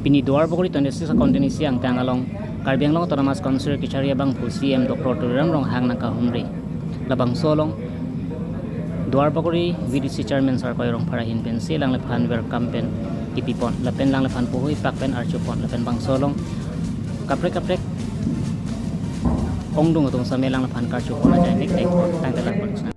Pini Duarbagori 26constituency ang tangalong Karbianglong Autonomous Council Kicharia bang pu CEM Dr. Tuliram Ronghang ng kahumri. Labang solong Duarbagori VDC Chairman Sir Koyrong Parahin Pensi lang lephan welcome pen ipipon lapen lang lephan puhui pakpen archupon lapen bang solong kaprek ongdung utong sa melang lephan karchupon aja nik tang telepon.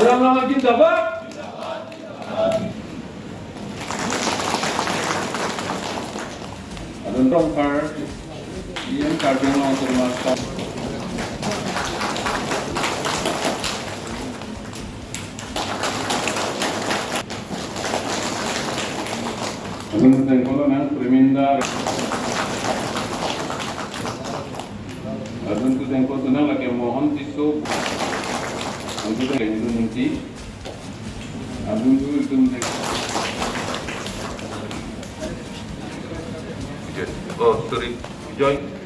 Ronghang Zindabad. Adundong par CEM Karbianglong Autonomous Council. Adundong tengkolo nang Priminda. Adundong tengkolo nang lagi mohon tisu. Adundong tengkolo nanti. Adundong tengkolo. Oh, sorry, Joy.